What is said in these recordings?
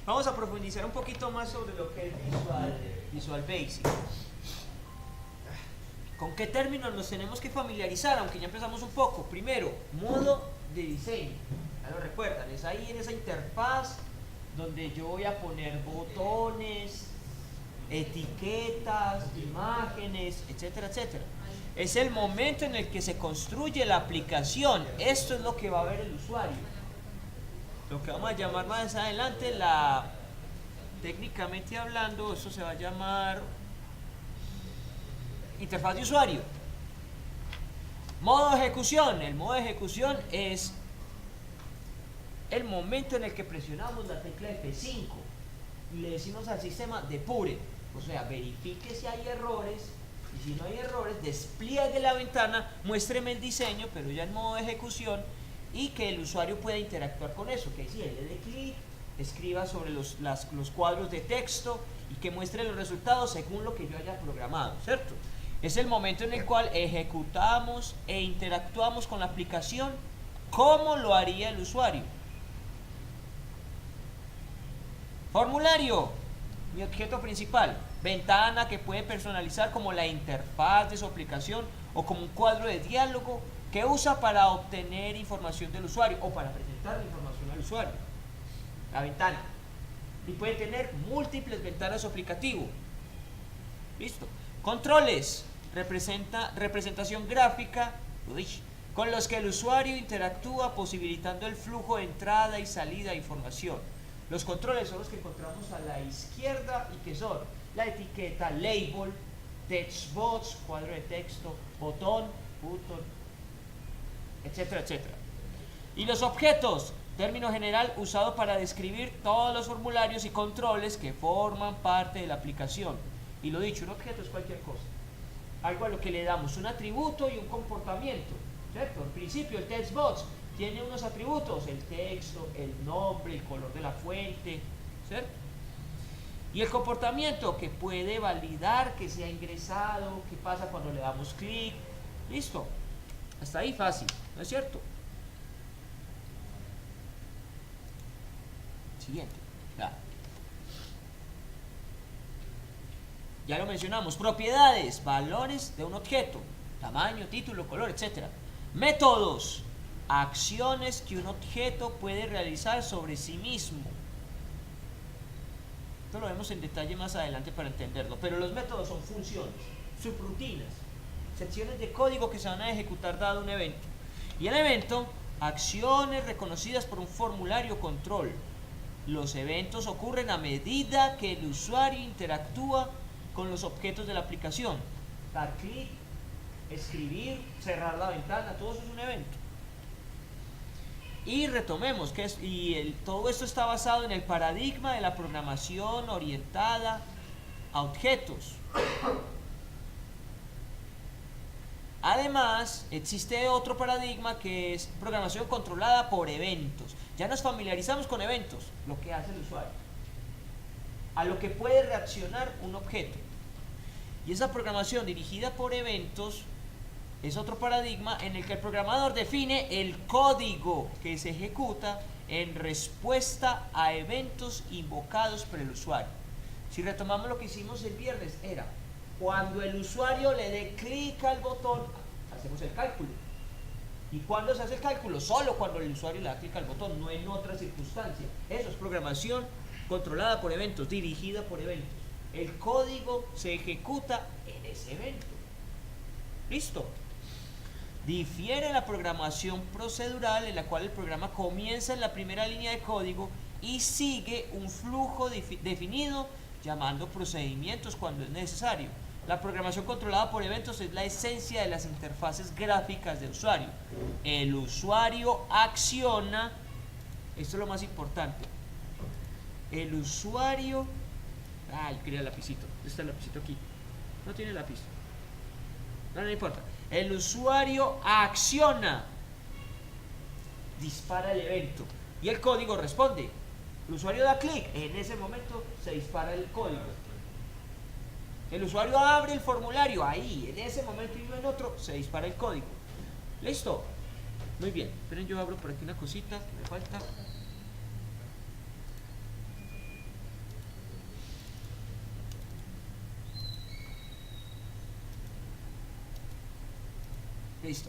Vamos a profundizar un poquito más sobre lo que es Visual Basic. ¿Con qué términos nos tenemos que familiarizar? Aunque ya empezamos un poco. Primero, modo de diseño. Ya lo recuerdan, es ahí en esa interfaz donde yo voy a poner botones, etiquetas, imágenes, etcétera, etcétera. Es el momento en el que se construye la aplicación. Esto es lo que va a ver el usuario. Lo que vamos a llamar más adelante técnicamente hablando, eso se va a llamar interfaz de usuario. Modo de ejecución. El modo de ejecución es el momento en el que presionamos la tecla F5 y le decimos al sistema depure, o sea, verifique si hay errores, y si no hay errores, despliegue la ventana, muéstreme el diseño, pero ya en modo de ejecución, y que el usuario pueda interactuar con eso, que si él le dé clic, escriba sobre los cuadros de texto y que muestre los resultados según lo que yo haya programado, ¿cierto? Es el momento en el cual ejecutamos e interactuamos con la aplicación como lo haría el usuario. Formulario, mi objeto principal. Ventana que puede personalizar como la interfaz de su aplicación o como un cuadro de diálogo que usa para obtener información del usuario o para presentar la información al usuario. La ventana. Y puede tener múltiples ventanas o aplicativo. Listo. Controles. Representación gráfica con los que el usuario interactúa posibilitando el flujo de entrada y salida de información. Los controles son los que encontramos a la izquierda y que son la etiqueta, label, textbox, cuadro de texto, botón, etcétera, etcétera. Y los objetos, término general usado para describir todos los formularios y controles que forman parte de la aplicación. Y lo dicho, un objeto es cualquier cosa. Algo a lo que le damos un atributo y un comportamiento, ¿cierto? En principio el textbox tiene unos atributos, el texto, el nombre, el color de la fuente, ¿cierto? Y el comportamiento que puede validar que se ha ingresado, qué pasa cuando le damos clic, listo. Hasta ahí fácil, ¿no es cierto? Siguiente. Ya lo mencionamos, propiedades, valores de un objeto, tamaño, título, color, etc. Métodos, acciones que un objeto puede realizar sobre sí mismo. Esto lo vemos en detalle más adelante para entenderlo, pero los métodos son funciones, subrutinas, secciones de código que se van a ejecutar dado un evento. Y el evento, acciones reconocidas por un formulario control. Los eventos ocurren a medida que el usuario interactúa con los objetos de la aplicación. Dar clic, escribir, cerrar la ventana, todo eso es un evento. Y retomemos que todo esto está basado en el paradigma de la programación orientada a objetos. Además, existe otro paradigma que es programación controlada por eventos. Ya nos familiarizamos con eventos, lo que hace el usuario, a lo que puede reaccionar un objeto. Y esa programación dirigida por eventos es otro paradigma en el que el programador define el código que se ejecuta en respuesta a eventos invocados por el usuario. Si retomamos lo que hicimos el viernes, era cuando el usuario le dé clic al botón, hacemos el cálculo. ¿Y cuándo se hace el cálculo? Solo cuando el usuario le da clic al botón, no en otra circunstancia. Eso es programación controlada por eventos, dirigida por eventos. El código se ejecuta en ese evento. ¿Listo? Difiere la programación procedural en la cual el programa comienza en la primera línea de código y sigue un flujo definido llamando procedimientos cuando es necesario. La programación controlada por eventos es la esencia de las interfaces gráficas de usuario. El usuario acciona, esto es lo más importante, el usuario, yo quería el lapicito, está el lapicito aquí, no tiene lápiz, no importa, el usuario acciona, dispara el evento y el código responde. El usuario da clic, en ese momento se dispara el código. El usuario abre el formulario, ahí, en ese momento y no en otro, se dispara el código. ¿Listo? Muy bien, esperen, yo abro por aquí una cosita que me falta. Listo.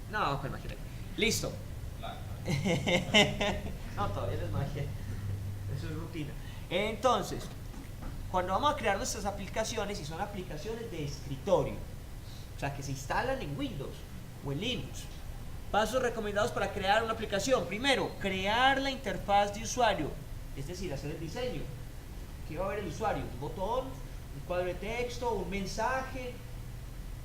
No, pues magia. Listo. No, todavía no es magia. Eso es rutina. Entonces, cuando vamos a crear nuestras aplicaciones, y son aplicaciones de escritorio, o sea, que se instalan en Windows o en Linux. Pasos recomendados para crear una aplicación. Primero, crear la interfaz de usuario, es decir, hacer el diseño. ¿Qué va a ver el usuario? Un botón, un cuadro de texto, un mensaje.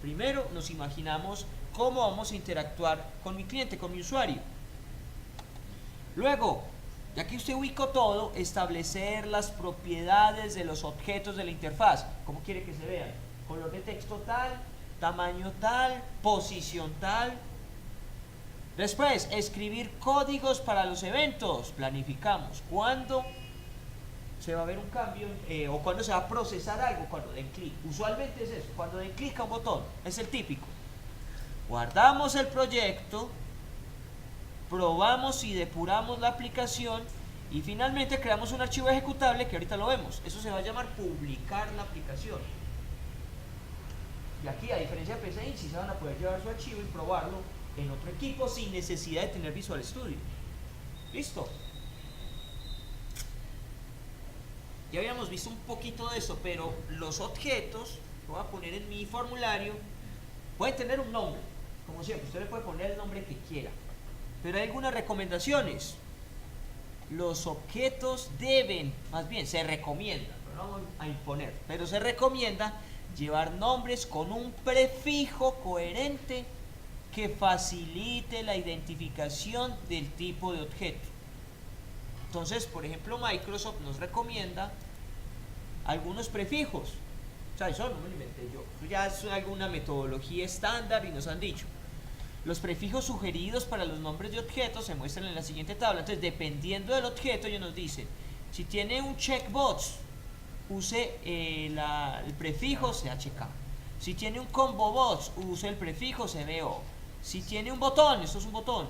Primero nos imaginamos cómo vamos a interactuar con mi cliente, con mi usuario. Luego, ya que usted ubicó todo, establecer las propiedades de los objetos de la interfaz. ¿Cómo quiere que se vean? Color de texto tal, tamaño tal, posición tal. Después, escribir códigos para los eventos. Planificamos cuándo se va a ver un cambio o cuándo se va a procesar algo cuando den clic. Usualmente es eso, cuando den clic a un botón, es el típico. Guardamos el proyecto, probamos y depuramos la aplicación y finalmente creamos un archivo ejecutable que ahorita lo vemos. Eso se va a llamar publicar la aplicación. Y aquí, a diferencia de PCI, sí se van a poder llevar su archivo y probarlo en otro equipo sin necesidad de tener Visual Studio. ¿Listo? Ya habíamos visto un poquito de eso, pero los objetos, lo voy a poner en mi formulario, pueden tener un nombre. Como siempre, usted le puede poner el nombre que quiera. Pero hay algunas recomendaciones. Los objetos deben, más bien se recomienda, no vamos a imponer, pero se recomienda llevar nombres con un prefijo coherente que facilite la identificación del tipo de objeto. Entonces, por ejemplo, Microsoft nos recomienda algunos prefijos. O sea, eso no me lo inventé yo. Eso ya es alguna metodología estándar y nos han dicho. Los prefijos sugeridos para los nombres de objetos se muestran en la siguiente tabla. Entonces, dependiendo del objeto, ellos nos dicen, si tiene un checkbox, use el prefijo CHK. Si tiene un combo box, use el prefijo CBO. Si tiene un botón, esto es un botón,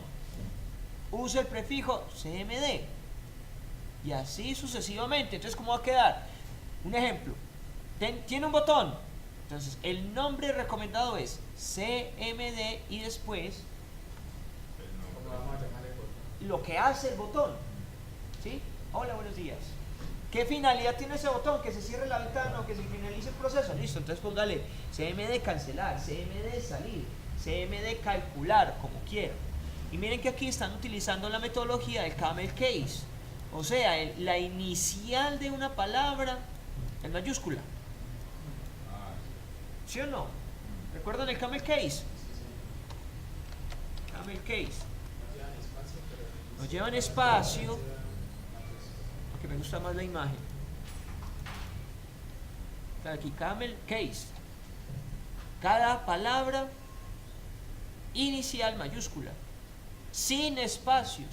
use el prefijo CMD. Y así sucesivamente. Entonces, ¿cómo va a quedar? Un ejemplo. Tiene un botón. Entonces, el nombre recomendado es CMD y después lo que hace el botón. ¿Sí? Hola, buenos días. ¿Qué finalidad tiene ese botón? Que se cierre la ventana o que se finalice el proceso. Listo, entonces póngale CMD cancelar, CMD salir, CMD calcular, como quiera. Y miren que aquí están utilizando la metodología del camel case. O sea, la inicial de una palabra en mayúscula. ¿Sí o no? ¿Recuerdan el camel case? Camel case. Nos llevan espacio, porque me gusta más la imagen. Aquí, camel case. Cada palabra inicial mayúscula, sin espacios.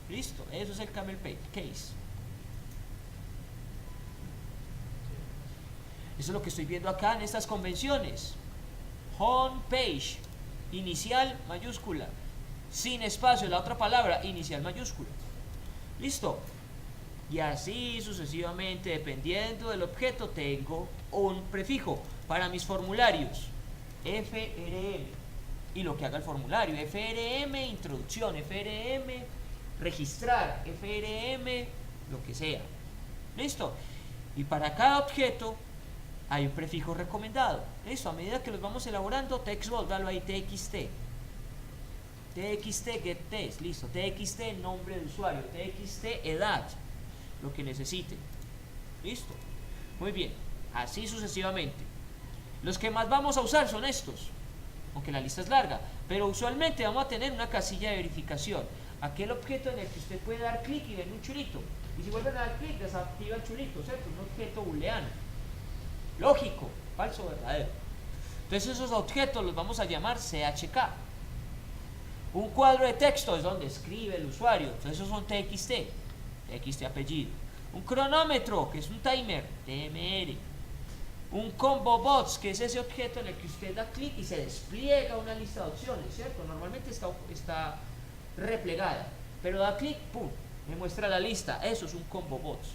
Listo, eso es el camel case. Eso es lo que estoy viendo acá en estas convenciones. Home page, inicial mayúscula, sin espacio, la otra palabra, inicial mayúscula. Listo. Y así sucesivamente, dependiendo del objeto, tengo un prefijo para mis formularios. FRM. Y lo que haga el formulario. FRM, introducción. FRM, registrar. FRM, lo que sea. Listo. Y para cada objeto hay un prefijo recomendado. Listo. A medida que los vamos elaborando, textbox, dalo ahí, TXT. TXT, get text. Listo. TXT, nombre de usuario. TXT, edad. Lo que necesiten. Listo. Muy bien. Así sucesivamente. Los que más vamos a usar son estos, aunque la lista es larga, pero usualmente vamos a tener una casilla de verificación, aquel objeto en el que usted puede dar clic y ver un chulito, y si vuelven a dar clic desactiva el chulito, ¿cierto? Un objeto booleano, lógico, falso, verdadero. Entonces esos objetos los vamos a llamar CHK. Un cuadro de texto es donde escribe el usuario, entonces esos son TXT, TXT apellido. Un cronómetro, que es un timer, TMR. Un combo box, que es ese objeto en el que usted da clic y se despliega una lista de opciones, ¿cierto? Normalmente está replegada, pero da clic, pum, me muestra la lista. Eso es un combo box.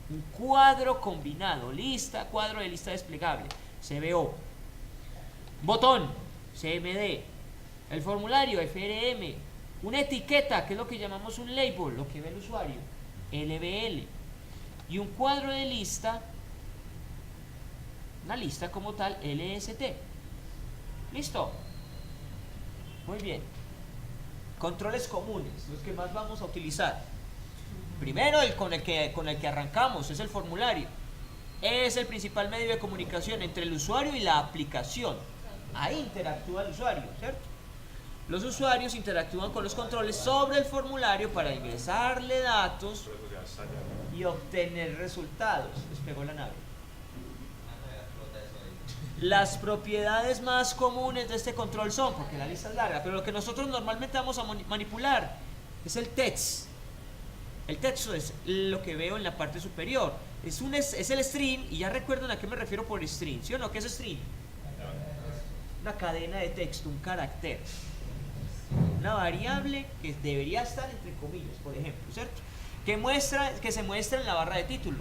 Un cuadro combinado, lista, cuadro de lista desplegable, CBO. Botón, CMD. El formulario, FRM. Una etiqueta, que es lo que llamamos un label, lo que ve el usuario, LBL. Y un cuadro de lista, una lista como tal, LST. ¿Listo? Muy bien. Controles comunes, los que más vamos a utilizar. Primero, el con el que arrancamos, es el formulario. Es el principal medio de comunicación entre el usuario y la aplicación. Ahí interactúa el usuario, ¿cierto? Los usuarios interactúan con los controles sobre el formulario para ingresarle datos y obtener resultados. Despegó la nave. Las propiedades más comunes de este control son, porque la lista es larga, pero lo que nosotros normalmente vamos a manipular es el text. El texto es lo que veo en la parte superior. Es el string, y ya recuerdan a qué me refiero por string, ¿sí o no? ¿Qué es string? Una cadena de texto, un carácter. Una variable que debería estar entre comillas, por ejemplo, ¿cierto? Que se muestra en la barra de título.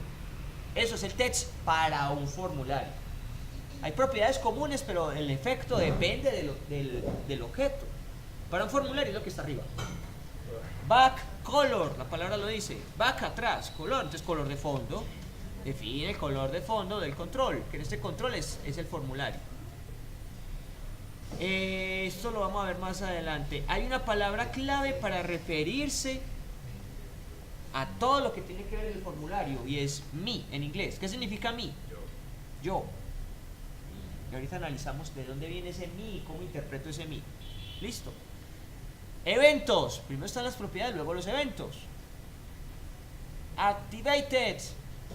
Eso es el text para un formulario. Hay propiedades comunes, pero el efecto depende del objeto. Para un formulario es lo que está arriba. Back color, la palabra lo dice. Back atrás, color, entonces color de fondo. Define el color de fondo del control, que en este control es el formulario. Esto lo vamos a ver más adelante. Hay una palabra clave para referirse a todo lo que tiene que ver en el formulario, y es me en inglés. ¿Qué significa me? Yo. Y ahorita analizamos de dónde viene ese me y cómo interpreto ese me. Listo. Eventos. Primero están las propiedades, luego los eventos. Activated.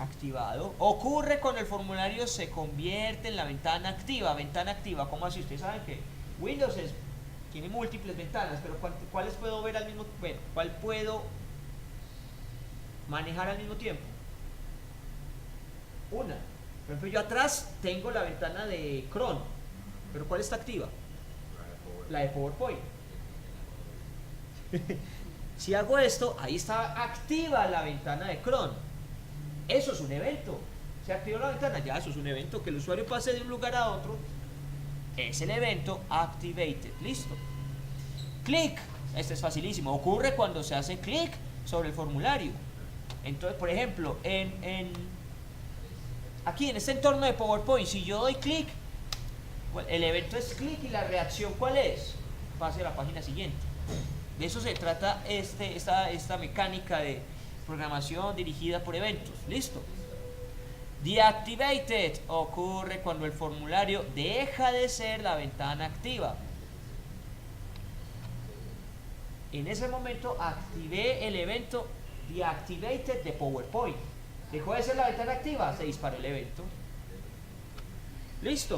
Activado. Ocurre cuando el formulario se convierte en la ventana activa. Ventana activa, ¿cómo así? Ustedes saben que Windows tiene múltiples ventanas, pero ¿cuáles puedo ver al mismo tiempo? Bueno, ¿cuál puedo manejar al mismo tiempo? Una. Por ejemplo, yo atrás tengo la ventana de Chrome, pero ¿cuál está activa? La de PowerPoint. Si hago esto, ahí está activa la ventana de Chrome. Eso es un evento. Se activó la ventana, ya eso es un evento. Que el usuario pase de un lugar a otro es el evento activated. Listo. Clic. Este es facilísimo. Ocurre cuando se hace clic sobre el formulario. Entonces, por ejemplo, aquí en este entorno de PowerPoint, si yo doy clic, el evento es clic, y la reacción, ¿cuál es? Pase a la página siguiente. De eso se trata esta mecánica de programación dirigida por eventos. Listo. Deactivated ocurre cuando el formulario deja de ser la ventana activa. En ese momento activé el evento deactivated de PowerPoint. Dejó de ser la ventana activa, se disparó el evento. Listo.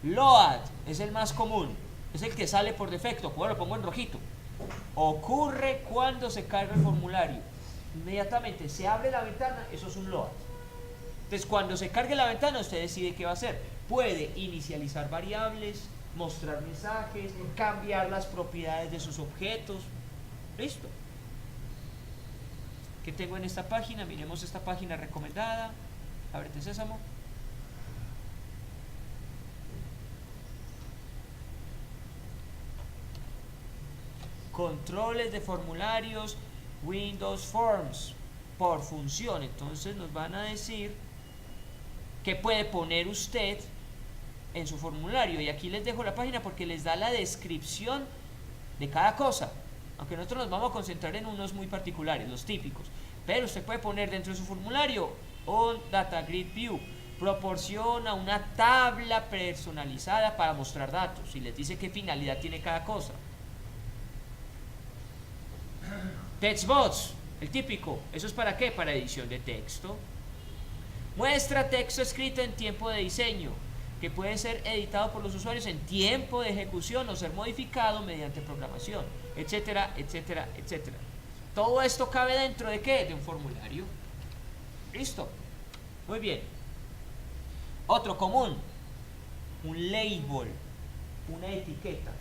Load es el más común, es el que sale por defecto. Bueno, lo pongo en rojito. Ocurre cuando se carga el formulario. Inmediatamente se abre la ventana, eso es un load. Entonces, cuando se cargue la ventana, usted decide qué va a hacer. Puede inicializar variables, mostrar mensajes, cambiar las propiedades de sus objetos. Listo. ¿Qué tengo en esta página? Miremos esta página recomendada. Ábrete Sésamo. Controles de formularios Windows Forms por función. Entonces nos van a decir qué puede poner usted en su formulario, y aquí les dejo la página porque les da la descripción de cada cosa, aunque nosotros nos vamos a concentrar en unos muy particulares, los típicos. Pero usted puede poner dentro de su formulario un Data Grid View, proporciona una tabla personalizada para mostrar datos y les dice qué finalidad tiene cada cosa. Textbox, el típico, ¿eso es para qué? Para edición de texto. Muestra texto escrito en tiempo de diseño, que puede ser editado por los usuarios en tiempo de ejecución o ser modificado mediante programación, etcétera, etcétera, etcétera. Todo esto cabe dentro de ¿qué? De un formulario. Listo. Muy bien. Otro común, un label, una etiqueta.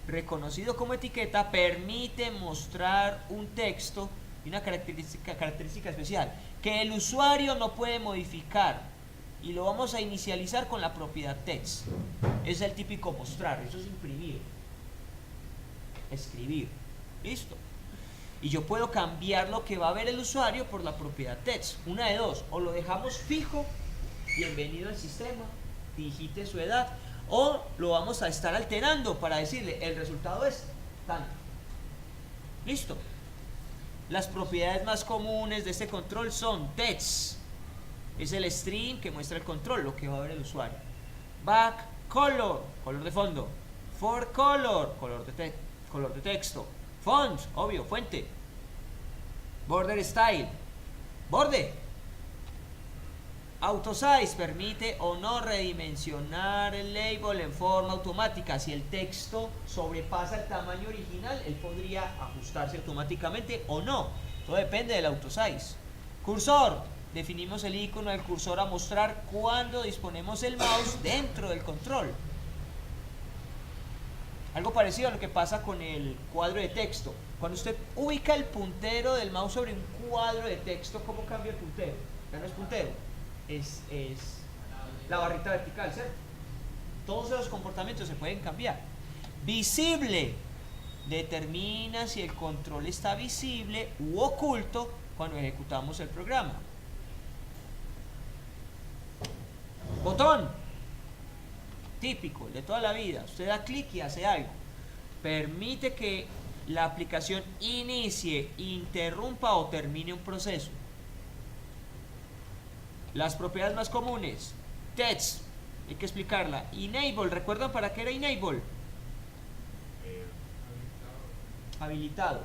Reconocido como etiqueta, permite mostrar un texto y una característica especial que el usuario no puede modificar y lo vamos a inicializar con la propiedad text. Es el típico mostrar, eso es imprimir, escribir, listo. Y yo puedo cambiar lo que va a ver el usuario por la propiedad text. Una de dos, o lo dejamos fijo, bienvenido al sistema, digite su edad, o lo vamos a estar alterando para decirle el resultado es tanto. Listo. Las propiedades más comunes de este control son text, es el string que muestra el control, lo que va a ver el usuario. Back color, color de fondo. For color, color de texto. Font, obvio, fuente. Border style, borde. Auto size, permite o no redimensionar el label en forma automática. Si el texto sobrepasa el tamaño original, él podría ajustarse automáticamente o no. Todo depende del auto size. Cursor, definimos el icono del cursor a mostrar cuando disponemos el mouse dentro del control. Algo parecido a lo que pasa con el cuadro de texto. Cuando usted ubica el puntero del mouse sobre un cuadro de texto, ¿cómo cambia el puntero? Ya no es puntero, es la barrita vertical, ¿cierto? Todos esos comportamientos se pueden cambiar. Visible, determina si el control está visible u oculto cuando ejecutamos el programa. Botón, típico, de toda la vida. Usted da clic y hace algo. Permite que la aplicación inicie, interrumpa o termine un proceso. Las propiedades más comunes. Text, hay que explicarla. Enable, ¿recuerdan para qué era enable? Habilitado.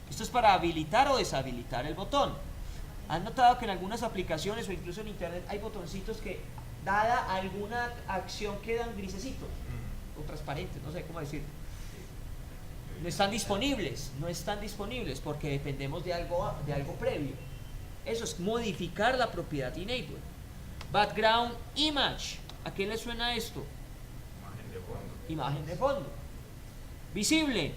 Esto es para habilitar o deshabilitar el botón. ¿Han notado que en algunas aplicaciones o incluso en internet hay botoncitos que, dada alguna acción, quedan grisecitos o transparentes? No sé cómo decir. No están disponibles, porque dependemos de algo previo. Eso es modificar la propiedad enable. Background image, ¿a qué le suena esto? Imagen de fondo. Imagen de fondo. Visible,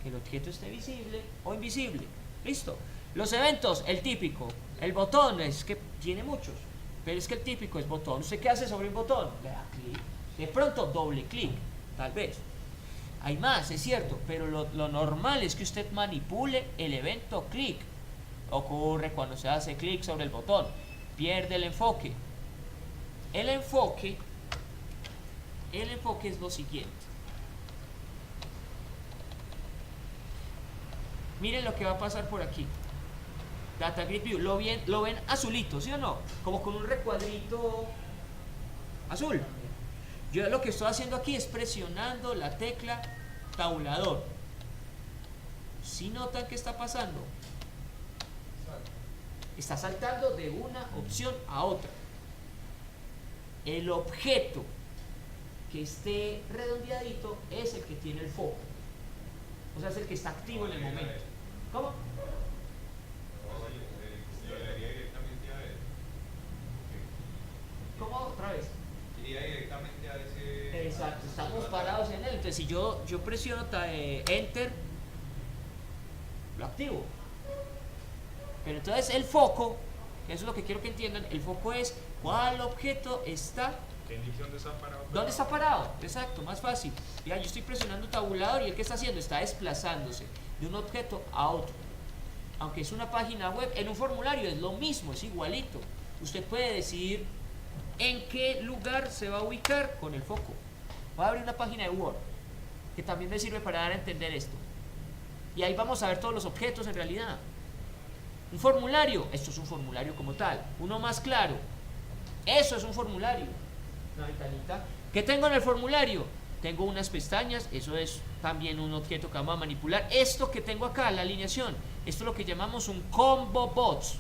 que el objeto esté visible o invisible. Listo. Los eventos, el típico, el botón, es que tiene muchos, pero es que el típico es botón. ¿Usted qué hace sobre un botón? Le da clic. De pronto doble clic, tal vez. Hay más, es cierto, pero lo normal es que usted manipule el evento clic. Ocurre cuando se hace clic sobre el botón, pierde el enfoque. El enfoque es lo siguiente. Miren lo que va a pasar por aquí. Data Grid View, lo ven azulito, ¿sí o no? Como con un recuadrito azul. Yo lo que estoy haciendo aquí es presionando la tecla tabulador. ¿Sí notan qué está pasando? Está saltando de una opción a otra. El objeto que esté redondeadito es el que tiene el foco. O sea, es el que está activo en el momento. ¿Cómo? ¿Cómo? Otra vez. Iría directamente a ese... Exacto, estamos parados en él. Entonces, si yo presiono Enter, lo activo. Pero entonces el foco, eso es lo que quiero que entiendan, el foco es cuál objeto está... ¿Dónde está parado? ¿Dónde está parado? Exacto, más fácil. Ya, yo estoy presionando tabulador y el que está haciendo está desplazándose de un objeto a otro. Aunque es una página web, en un formulario es lo mismo, es igualito. Usted puede decidir en qué lugar se va a ubicar con el foco. Voy a abrir una página de Word que también me sirve para dar a entender esto. Y ahí vamos a ver todos los objetos en realidad. Un formulario, esto es un formulario como tal. Uno más claro, eso es un formulario. Una ventanita. ¿Qué tengo en el formulario? Tengo unas pestañas, eso es también un objeto que vamos a manipular. Esto que tengo acá, la alineación, esto es lo que llamamos un combo box,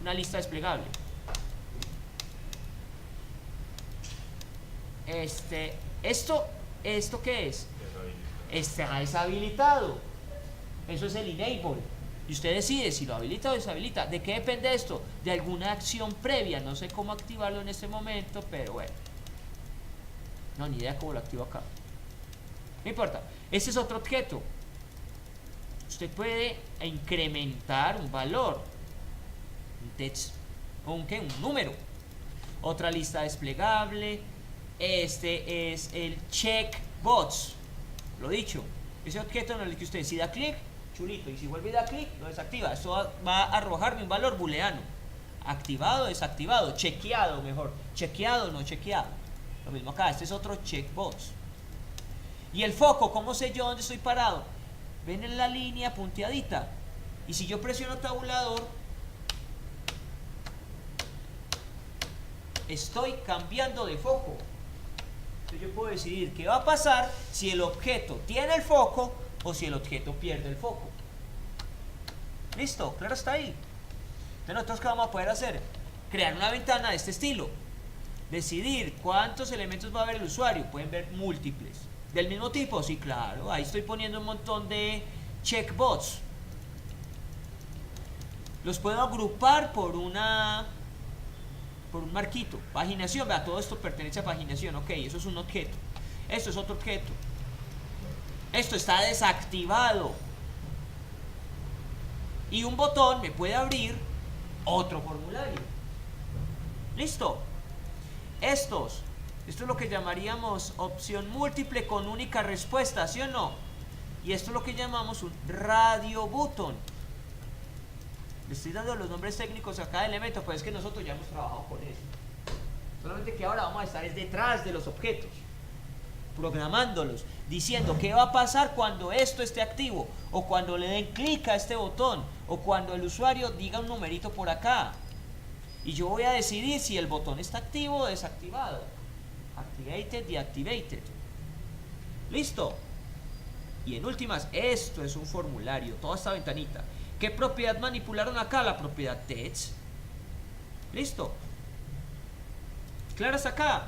una lista desplegable. ¿Esto qué es? Está deshabilitado. Eso es el enable. Y usted decide si lo habilita o deshabilita. ¿De qué depende esto? De alguna acción previa. No sé cómo activarlo en este momento, pero bueno. No, ni idea cómo lo activo acá. No importa. Este es otro objeto. Usted puede incrementar un valor, un text, o un número. Otra lista desplegable. Este es el checkbox. Lo dicho, ese objeto en el que usted si da clic, chulito, y si vuelve a dar clic, lo desactiva. Esto va a arrojarme un valor booleano. Activado, desactivado, chequeado mejor. Chequeado, no chequeado. Lo mismo acá, este es otro checkbox. Y el foco, ¿cómo sé yo dónde estoy parado? Ven en la línea punteadita. Y si yo presiono tabulador, estoy cambiando de foco. Entonces yo puedo decidir qué va a pasar si el objeto tiene el foco o si el objeto pierde el foco. ¿Listo? Claro, está ahí. Entonces nosotros ¿qué vamos a poder hacer? Crear una ventana de este estilo. Decidir cuántos elementos va a ver el usuario. Pueden ver múltiples. ¿Del mismo tipo? Sí, claro. Ahí estoy poniendo un montón de checkbox. Los puedo agrupar por un marquito. Paginación, vea, todo esto pertenece a paginación. Ok, eso es un objeto. Esto es otro objeto. Esto está desactivado. Y un botón me puede abrir otro formulario. ¿Listo? Esto es lo que llamaríamos opción múltiple con única respuesta, ¿sí o no? Y esto es lo que llamamos un radio button. Le estoy dando los nombres técnicos a cada elemento, pues es que nosotros ya hemos trabajado con eso. Solamente que ahora vamos a estar detrás de los objetos, programándolos, diciendo qué va a pasar cuando esto esté activo, o cuando le den clic a este botón, o cuando el usuario diga un numerito por acá. Y yo voy a decidir si el botón está activo o desactivado. Activated, deactivated. ¿Listo? Y en últimas, esto es un formulario, toda esta ventanita. ¿Qué propiedad manipularon acá? La propiedad text. ¿Listo? ¿Claro hasta acá?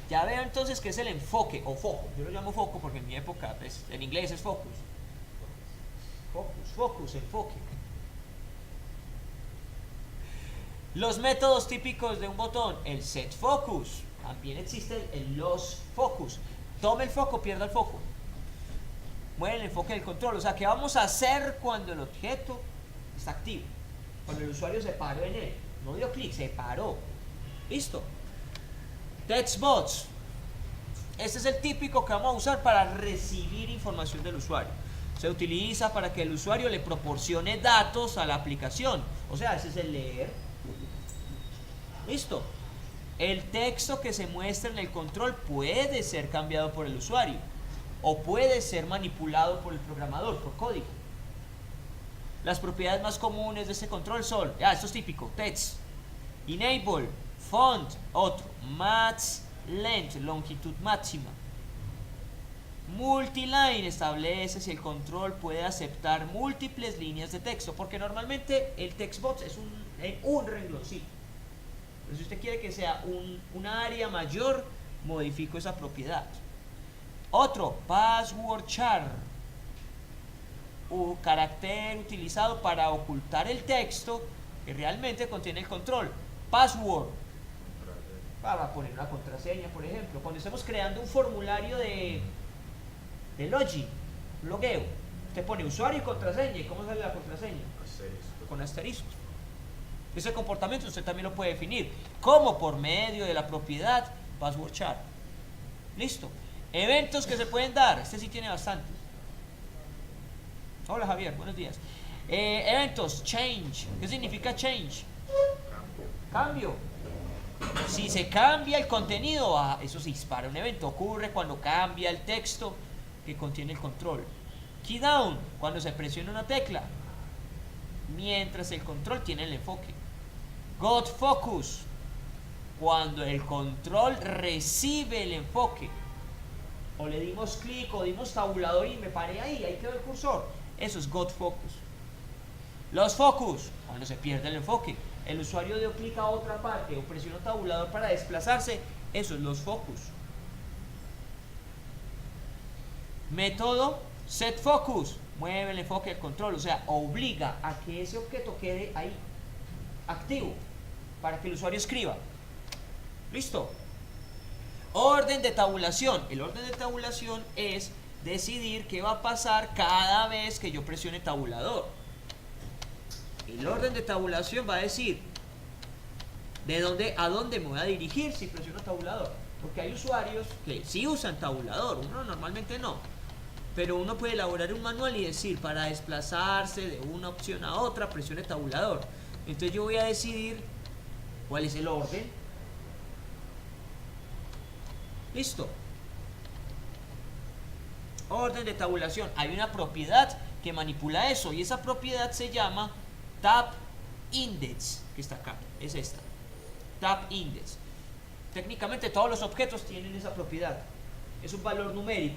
Ya veo entonces que es el enfoque o foco. Yo lo llamo foco porque en mi época, pues, en inglés es focus. Focus, enfoque. Los métodos típicos de un botón, el set focus. También existe el loss focus. Tome el foco, pierda el foco. Mueve el enfoque del control. O sea, ¿qué vamos a hacer cuando el objeto está activo? Cuando el usuario se paró en él. No dio clic, se paró. Listo. Textbox. Este es el típico que vamos a usar para recibir información del usuario. Se utiliza para que el usuario le proporcione datos a la aplicación. O sea, ese es el leer. Listo. El texto que se muestra en el control puede ser cambiado por el usuario o puede ser manipulado por el programador, por código. Las propiedades más comunes de este control son, esto es típico, text, enable, font, otro, max length, longitud máxima. Multiline establece si el control puede aceptar múltiples líneas de texto, porque normalmente el textbox es un rengloncito. Pero si usted quiere que sea una área mayor, modifico esa propiedad. Otro, password char, o carácter utilizado para ocultar el texto que realmente contiene el control. Password, para poner una contraseña, por ejemplo. Cuando estemos creando un formulario de login, logueo, usted pone usuario y contraseña. ¿Y cómo sale la contraseña? Asterisco. Con asteriscos. Ese comportamiento usted también lo puede definir. ¿Cómo? Por medio de la propiedad password char. Listo. Eventos que se pueden dar. Este sí tiene bastantes. Hola Javier, buenos días. Eventos, change. ¿Qué significa change? Cambio. Si se cambia el contenido, eso se dispara un evento. Ocurre cuando cambia el texto que contiene el control. Key down, cuando se presiona una tecla mientras el control tiene el enfoque. Got focus, cuando el control recibe el enfoque. O le dimos clic o dimos tabulador y me paré ahí quedó el cursor. Eso es got focus. Los focus, cuando se pierde el enfoque. El usuario dio clic a otra parte o presionó tabulador para desplazarse. Eso es los focus. Método set focus, mueve el enfoque del control, o sea, obliga a que ese objeto quede ahí, activo, para que el usuario escriba. ¿Listo? Orden de tabulación. El orden de tabulación es decidir qué va a pasar cada vez que yo presione tabulador. El orden de tabulación va a decir a dónde me voy a dirigir si presiono tabulador. Porque hay usuarios que sí usan tabulador, uno normalmente no. Pero uno puede elaborar un manual y decir, para desplazarse de una opción a otra, presione tabulador. Entonces yo voy a decidir cuál es el orden. Listo. Orden de tabulación. Hay una propiedad que manipula eso y esa propiedad se llama tab index, que está acá, es esta. Tab index. Técnicamente todos los objetos tienen esa propiedad. Es un valor numérico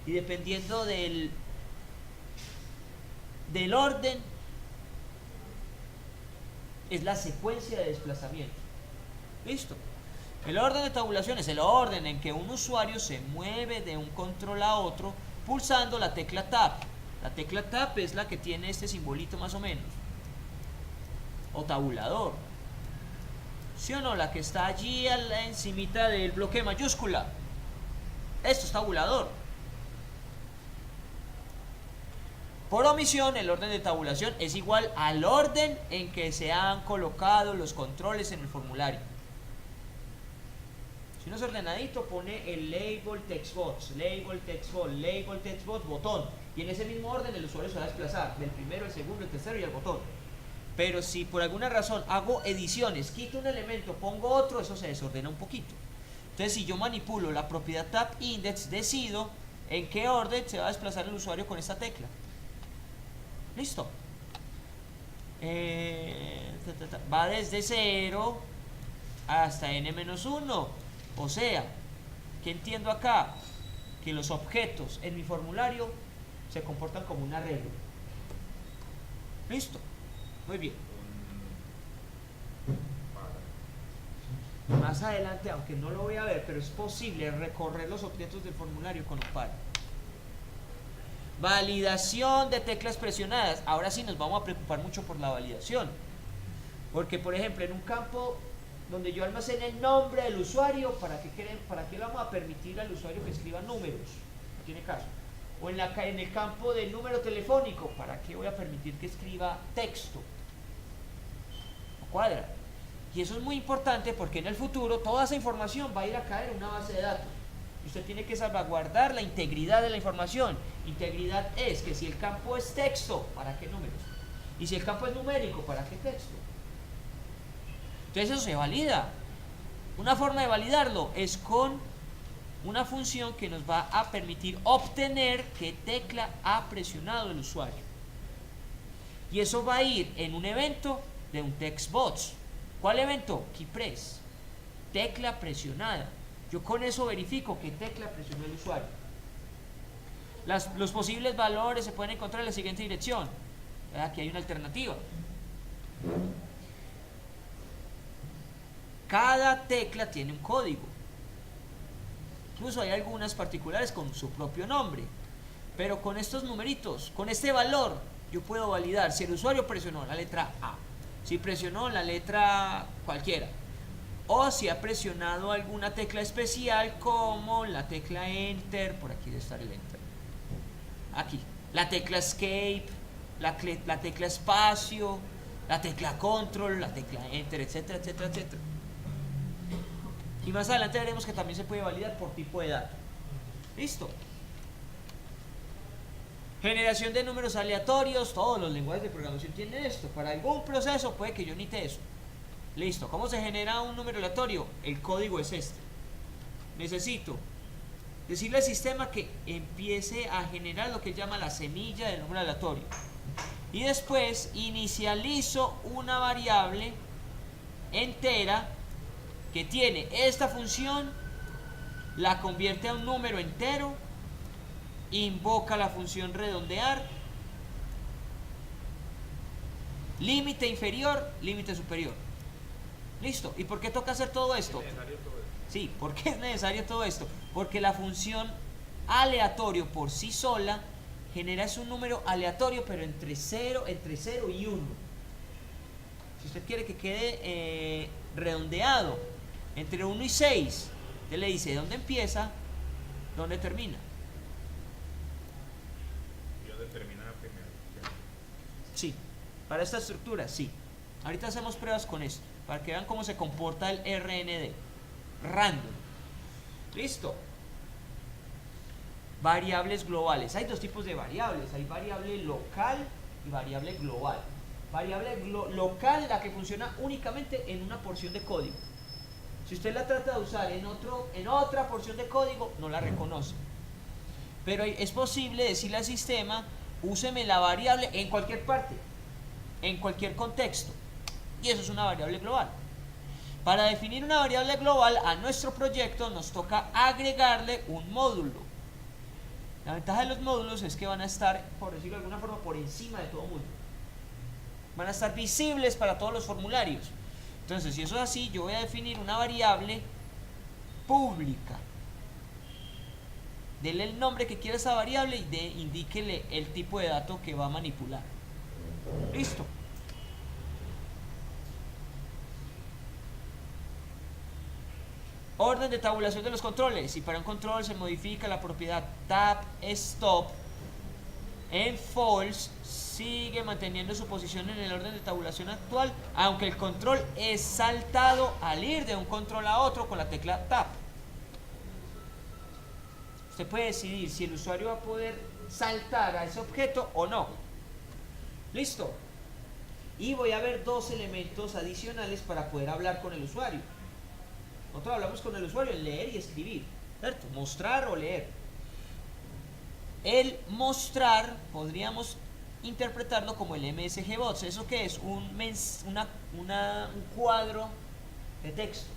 y dependiendo del orden es la secuencia de desplazamiento. Listo. El orden de tabulación es el orden en que un usuario se mueve de un control a otro pulsando la tecla Tab. La tecla Tab es la que tiene este simbolito más o menos, o tabulador, ¿sí o no? La que está allí encimita del bloque mayúscula. Esto es tabulador. Por omisión, el orden de tabulación es igual al orden en que se han colocado los controles en el formulario. Si uno es ordenadito, pone el label textbox, label textbox, label textbox, botón. Y en ese mismo orden el usuario se va a desplazar del primero, el segundo, el tercero y el botón. Pero si por alguna razón hago ediciones, quito un elemento, pongo otro, eso se desordena un poquito. Entonces, si yo manipulo la propiedad tab index, decido en qué orden se va a desplazar el usuario con esta tecla. Listo. Va desde 0 hasta n-1. O sea, ¿qué entiendo acá? Que los objetos en mi formulario se comportan como un arreglo. Listo. Muy bien. Más adelante, aunque no lo voy a ver, pero es posible recorrer los objetos del formulario con un par. Validación de teclas presionadas. Ahora sí nos vamos a preocupar mucho por la validación. Porque, por ejemplo, en un campo donde yo almacene el nombre del usuario, ¿para qué le vamos a permitir al usuario que escriba números? No tiene caso. O en el campo del número telefónico, ¿para qué voy a permitir que escriba texto? No cuadra. Y eso es muy importante porque en el futuro toda esa información va a ir a caer en una base de datos. Y usted tiene que salvaguardar la integridad de la información. Integridad es que si el campo es texto, ¿para qué números? Y si el campo es numérico, ¿para qué texto? Entonces eso se valida. Una forma de validarlo es con una función que nos va a permitir obtener qué tecla ha presionado el usuario. Y eso va a ir en un evento de un textbox. ¿Cuál evento? KeyPress. Tecla presionada. Yo con eso verifico qué tecla presionó el usuario. Los posibles valores se pueden encontrar en la siguiente dirección. Aquí hay una alternativa. Cada tecla tiene un código. Incluso hay algunas particulares con su propio nombre. Pero con estos numeritos, con este valor, yo puedo validar si el usuario presionó la letra A, si presionó la letra cualquiera, o si ha presionado alguna tecla especial como la tecla Enter, por aquí debe estar el Enter. Aquí, la tecla Escape, la tecla Espacio, la tecla Control, la tecla Enter, etcétera, etcétera, etcétera. Y más adelante veremos que también se puede validar por tipo de dato. Listo. Generación de números aleatorios. Todos los lenguajes de programación tienen esto. Para algún proceso puede que yo necesite eso. Listo. ¿Cómo se genera un número aleatorio? El código es este. Necesito decirle al sistema que empiece a generar lo que él llama la semilla del número aleatorio. Y después inicializo una variable entera que tiene esta función, la convierte a un número entero, invoca la función redondear, límite inferior, límite superior. Listo. ¿Y por qué toca hacer todo esto? Sí, ¿por qué es necesario todo esto? Porque la función aleatorio por sí sola genera un número aleatorio, pero entre 0 y 1. Si usted quiere que quede redondeado entre 1 y 6, usted le dice dónde empieza, dónde termina. Yo determinar primero. Sí. Para esta estructura, sí. Ahorita hacemos pruebas con esto, para que vean cómo se comporta el RND. Random. Listo. Variables globales. Hay dos tipos de variables. Hay variable local y variable global. Variable local, la que funciona únicamente en una porción de código. Si usted la trata de usar en otra porción de código, no la reconoce. Pero es posible decirle al sistema, úseme la variable en cualquier parte, en cualquier contexto. Y eso es una variable global. Para definir una variable global a nuestro proyecto nos toca agregarle un módulo. La ventaja de los módulos es que van a estar, por decirlo de alguna forma, por encima de todo mundo. Van a estar visibles para todos los formularios. Entonces, si eso es así, yo voy a definir una variable pública. Dele el nombre que quiera a esa variable y indíquele el tipo de dato que va a manipular. Listo. Orden de tabulación de los controles. Si para un control se modifica la propiedad tab stop en false, sigue manteniendo su posición en el orden de tabulación actual, aunque el control es saltado al ir de un control a otro con la tecla tab. Usted puede decidir si el usuario va a poder saltar a ese objeto o no. Listo. Y voy a ver dos elementos adicionales para poder hablar con el usuario. Nosotros hablamos con el usuario en leer y escribir, ¿cierto? Mostrar o leer. El mostrar podríamos interpretarlo como el MSG Bots. ¿Eso qué es? Un cuadro de texto.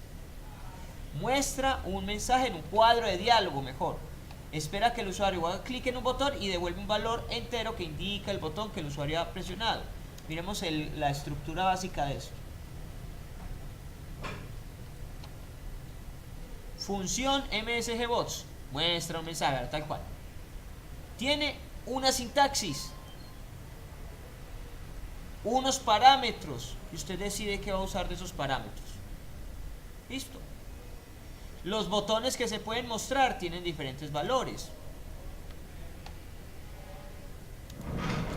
Muestra un mensaje en un cuadro de diálogo, mejor. Espera que el usuario haga clic en un botón y devuelve un valor entero que indica el botón que el usuario ha presionado. Miremos la estructura básica de eso. Función MSG Bots. Muestra un mensaje, tal cual. Tiene una sintaxis, unos parámetros, y usted decide qué va a usar de esos parámetros. Listo. Los botones que se pueden mostrar tienen diferentes valores.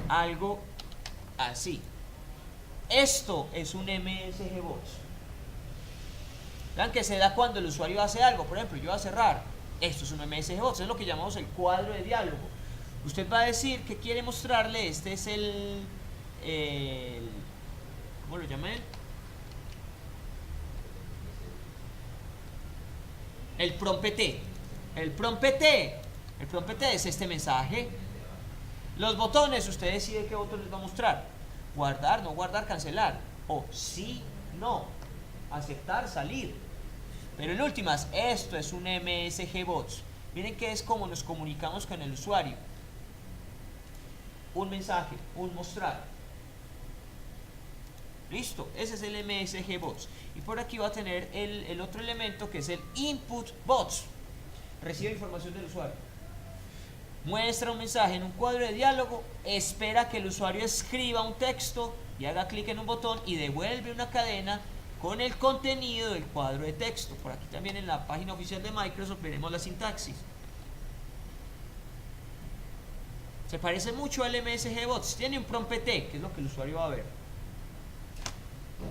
Algo así. Esto es un MSG Bots. Vean que se da cuando el usuario hace algo. Por ejemplo, yo voy a cerrar. Esto es un MSG Bots, es lo que llamamos el cuadro de diálogo. Usted va a decir que quiere mostrarle, este es ¿cómo lo llama él? El prompt. El prompt es este mensaje. Los botones, usted decide qué botones va a mostrar. Guardar, no guardar, cancelar. O sí, no. Aceptar, salir. Pero en últimas, esto es un MSG Bots. Miren que es como nos comunicamos con el usuario. Un mensaje, un mostrar. Listo, ese es el MSG Bots. Y por aquí va a tener el otro elemento que es el Input Bots. Recibe información del usuario. Muestra un mensaje en un cuadro de diálogo, espera que el usuario escriba un texto y haga clic en un botón y devuelve una cadena con el contenido del cuadro de texto. Por aquí también en la página oficial de Microsoft veremos la sintaxis. Se parece mucho al MSG Bots. Tiene un prompt, que es lo que el usuario va a ver.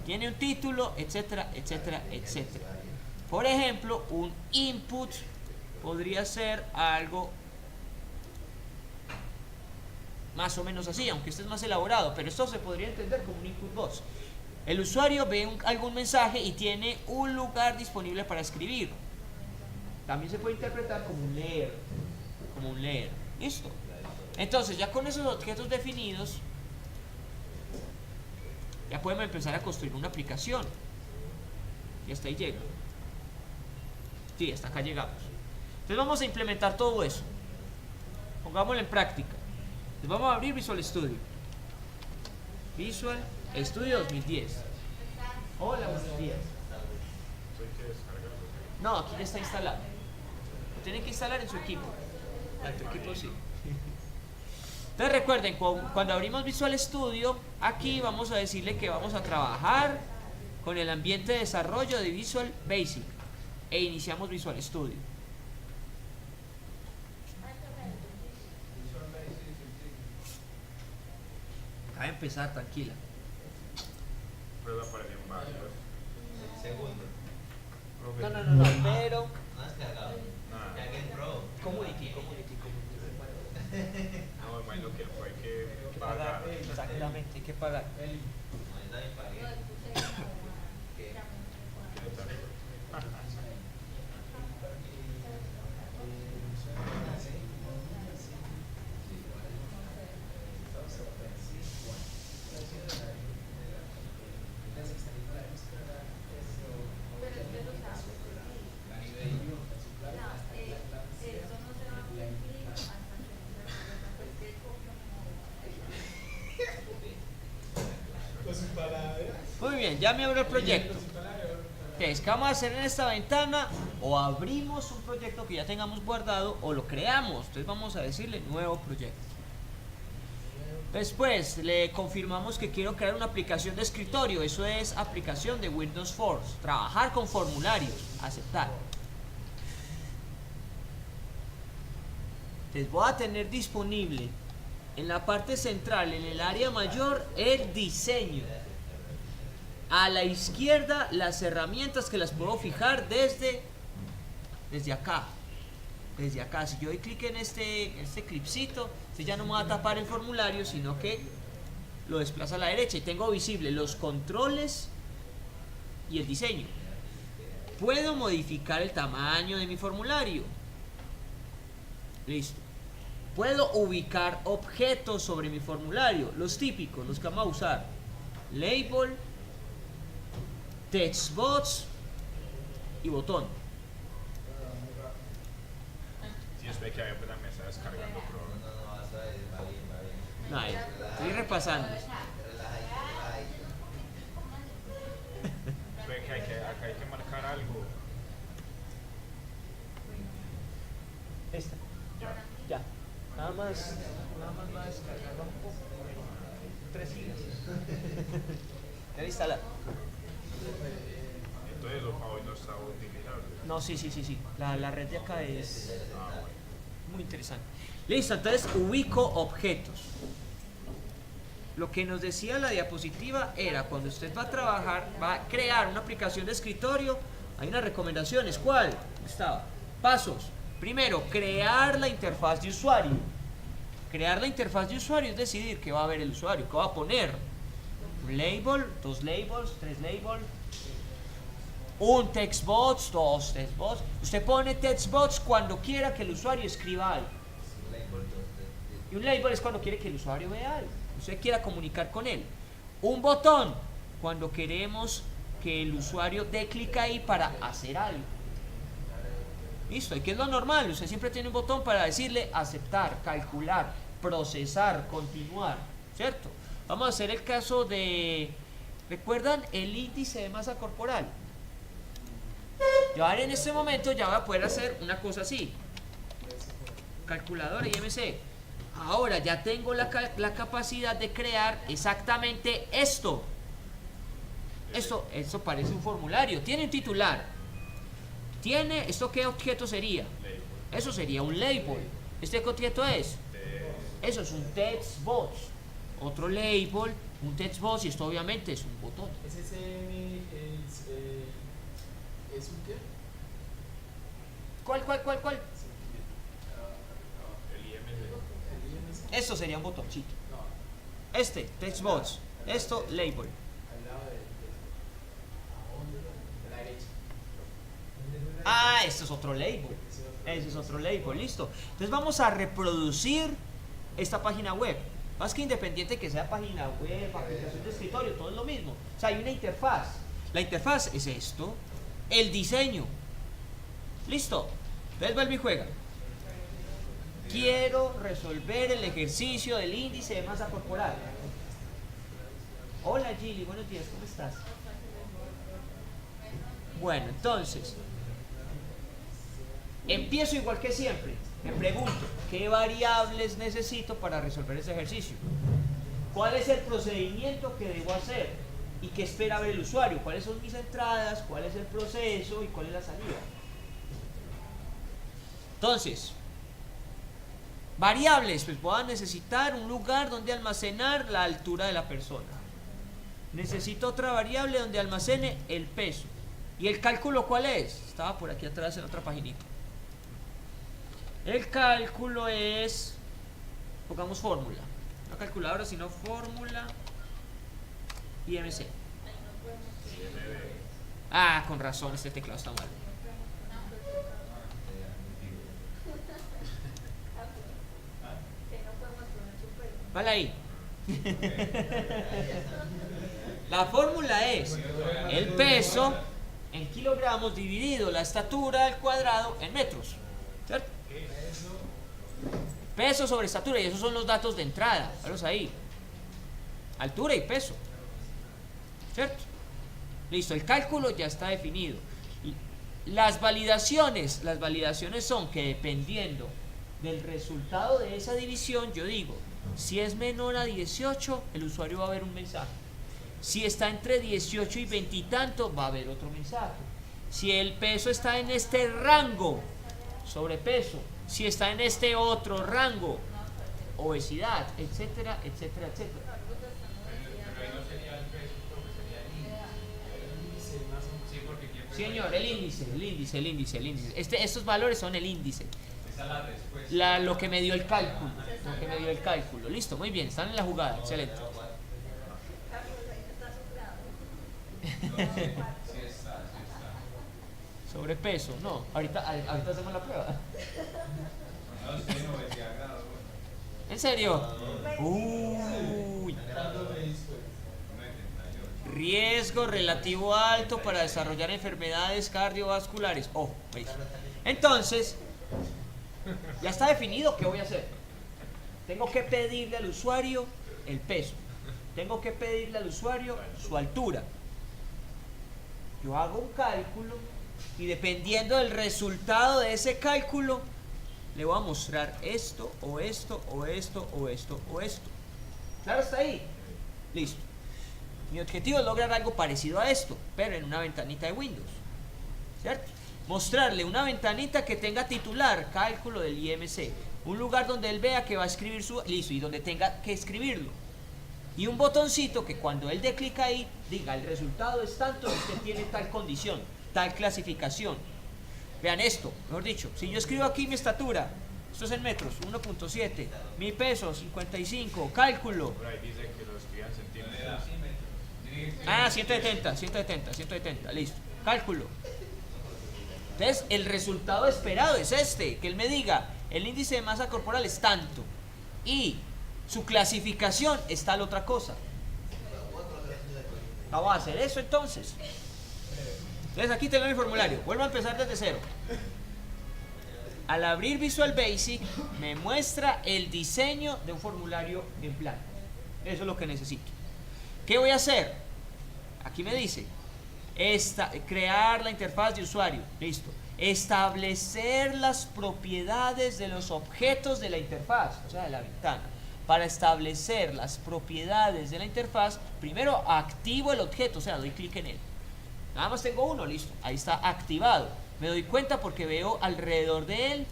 Tiene un título, etcétera, etcétera, etcétera. Por ejemplo, un input podría ser algo más o menos así, aunque este es más elaborado, pero esto se podría entender como un input box. El usuario ve algún mensaje y tiene un lugar disponible para escribir. También se puede interpretar como un leer. ¿Listo? Entonces, ya con esos objetos definidos, ya podemos empezar a construir una aplicación. Y hasta ahí llega. Sí, hasta acá llegamos. Entonces vamos a implementar todo eso. Pongámoslo en práctica. Entonces vamos a abrir Visual Studio. Visual Studio 2010. Hola, buenos días. No, aquí ya está instalado. Lo tienen que instalar en su equipo. En tu equipo sí. Entonces recuerden, cuando abrimos Visual Studio, aquí vamos a decirle que vamos a trabajar con el ambiente de desarrollo de Visual Basic e iniciamos Visual Studio. Acaba de empezar, tranquila. Pero aparecen varios. Segundo. No, no, no, no, pero No has cargado. Nada. Cargué el Pro. community. No, imagino que fue que Hay que pagar. pagar, exactamente, hay que pagar. No, yo también pagué. ¿Qué? Muy bien, ya me abrió el proyecto. Entonces, ¿qué vamos a hacer en esta ventana? O abrimos un proyecto que ya tengamos guardado o lo creamos. Entonces vamos a decirle nuevo proyecto. Después le confirmamos que quiero crear una aplicación de escritorio. Eso es aplicación de Windows Force. Trabajar con formularios. Aceptar. Entonces voy a tener disponible en la parte central, en el área mayor, el diseño. A la izquierda las herramientas que las puedo fijar desde acá. Desde acá, si yo doy clic en este clipcito, ya no me va a tapar el formulario, sino que lo desplaza a la derecha y tengo visible los controles y el diseño. Puedo modificar el tamaño de mi formulario. Listo. Puedo ubicar objetos sobre mi formulario, los típicos, los que vamos a usar. Label, textbox y botón. Si es que apenas me está descargando Pro. No, vas a ver, va bien, va bien. No, estoy repasando. Ve que acá hay que marcar algo. Esta. Ya. Ya. Nada más va a descargar un poco. 3 gigas. Ya instalar. Entonces hoy no está utilizable. No, sí. La red de acá es Ah, bueno. muy interesante. Listo, entonces ubico objetos. Lo que nos decía la diapositiva era cuando usted va a trabajar, va a crear una aplicación de escritorio, hay unas recomendaciones. ¿Cuál? Estaba. Pasos. Primero, crear la interfaz de usuario. Crear la interfaz de usuario es decidir qué va a ver el usuario, qué va a poner. Un label, 2 labels, 3 labels. Un textbox, 2 textbox. Usted pone textbox cuando quiera que el usuario escriba algo. Y un label es cuando quiere que el usuario vea algo. Usted quiera comunicar con él. Un botón cuando queremos que el usuario dé clic ahí para hacer algo. Listo, y que es lo normal. Usted siempre tiene un botón para decirle aceptar, calcular, procesar, continuar. ¿Cierto? Vamos a hacer el caso de... ¿Recuerdan el índice de masa corporal? Yo ahora en este momento ya voy a poder hacer una cosa así. Calculadora IMC. Ahora ya tengo la capacidad de crear exactamente esto. Esto parece un formulario. Tiene un titular. ¿Esto qué objeto sería? Label. Eso sería un label. ¿Este qué objeto es? Eso es un textbox. Otro label, un textbox y esto obviamente es un botón. SSM es un qué? ¿Cuál? El IMC. Esto sería un botoncito. No, Este, textbox. Esto, label. al lado de la derecha. Ah, esto es otro label. Ese es otro label, listo. Entonces vamos a reproducir esta página web. Más que independiente que sea página web, aplicación de escritorio, todo es lo mismo. O sea, hay una interfaz. La interfaz es esto, el diseño. Listo. Entonces vuelve y juega. Quiero resolver el ejercicio del índice de masa corporal. Hola Gili, buenos días, ¿cómo estás? Bueno, entonces, empiezo igual que siempre. Me pregunto, ¿qué variables necesito para resolver ese ejercicio? ¿Cuál es el procedimiento que debo hacer? ¿Y qué espera ver el usuario? ¿Cuáles son mis entradas? ¿Cuál es el proceso? ¿Y cuál es la salida? Entonces, variables, pues voy a necesitar un lugar donde almacenar la altura de la persona. necesito otra variable donde almacene el peso. ¿Y el cálculo cuál es? Estaba por aquí atrás en otra paginita. El cálculo es, pongamos fórmula, no calculadora sino fórmula IMC. Ah, con razón, este teclado está mal. Vale ahí. La fórmula es el peso en kilogramos dividido la estatura al cuadrado en metros, ¿cierto? Peso sobre estatura, y esos son los datos de entrada, velos ahí. Altura y peso, ¿cierto? Listo, el cálculo ya está definido. Las validaciones son que dependiendo del resultado de esa división, yo digo, si es menor a 18, el usuario va a ver un mensaje. Si está entre 18 y 20 y tanto, va a haber otro mensaje. Si el peso está en este rango, sobrepeso. Si está en este otro rango, obesidad, etcétera, etcétera, etcétera. Señor, el índice. Estos valores son el índice. Lo que me dio el cálculo. Listo, muy bien, están en la jugada, excelente. Sobrepeso, no, ahorita hacemos la prueba. ¿En serio? Uy. Riesgo relativo alto para desarrollar enfermedades cardiovasculares. Oh, ¿veis? Entonces, ya está definido qué voy a hacer. Tengo que pedirle al usuario el peso. Tengo que pedirle al usuario su altura. Yo hago un cálculo y dependiendo del resultado de ese cálculo, le voy a mostrar esto, o esto, o esto, o esto, o esto. ¿Claro está ahí? Listo. Mi objetivo es lograr algo parecido a esto, pero en una ventanita de Windows, ¿cierto? Mostrarle una ventanita que tenga titular, cálculo del IMC, un lugar donde él vea que va a escribir su, listo, y donde tenga que escribirlo. Y un botoncito que cuando él dé clic ahí, diga, el resultado es tanto, usted tiene tal condición, tal clasificación. Vean esto, mejor dicho, si yo escribo aquí mi estatura, esto es en metros, 1.7, mi peso, 55, cálculo. Por ahí dice que lo escriban centímetros. Ah, 170, listo. Cálculo. Entonces, el resultado esperado es este, que él me diga, el índice de masa corporal es tanto y su clasificación es tal otra cosa. Vamos a hacer eso entonces. Entonces, aquí tengo mi formulario. Vuelvo a empezar desde cero. Al abrir Visual Basic, me muestra el diseño de un formulario en blanco. Eso es lo que necesito. ¿Qué voy a hacer? Aquí me dice, crear la interfaz de usuario, listo. Establecer las propiedades de los objetos de la interfaz, o sea, de la ventana. Para establecer las propiedades de la interfaz, primero activo el objeto, o sea, doy clic en él. Nada más tengo uno, listo, ahí está activado. Me doy cuenta porque veo alrededor de él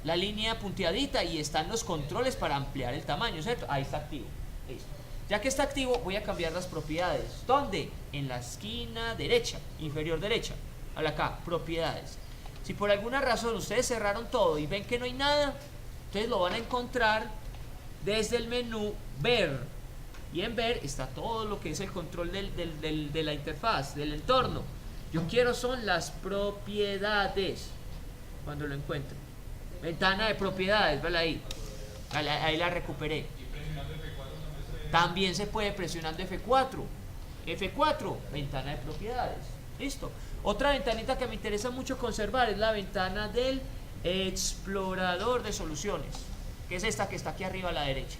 la línea punteadita y están los controles para ampliar el tamaño, ¿cierto? Ahí está activo, listo. Ya que está activo, voy a cambiar las propiedades. ¿Dónde? En la esquina derecha, inferior derecha. Habla acá, propiedades. Si por alguna razón ustedes cerraron todo y ven que no hay nada, ustedes lo van a encontrar desde el menú Ver. Y en Ver está todo lo que es el control de la interfaz, del entorno. Yo quiero son las propiedades. Cuando lo encuentro. Ventana de propiedades, ¿vale? Ahí la recuperé. También se puede presionando F4. F4, ventana de propiedades. Listo. Otra ventanita que me interesa mucho conservar es la ventana del explorador de soluciones, que es esta que está aquí arriba a la derecha.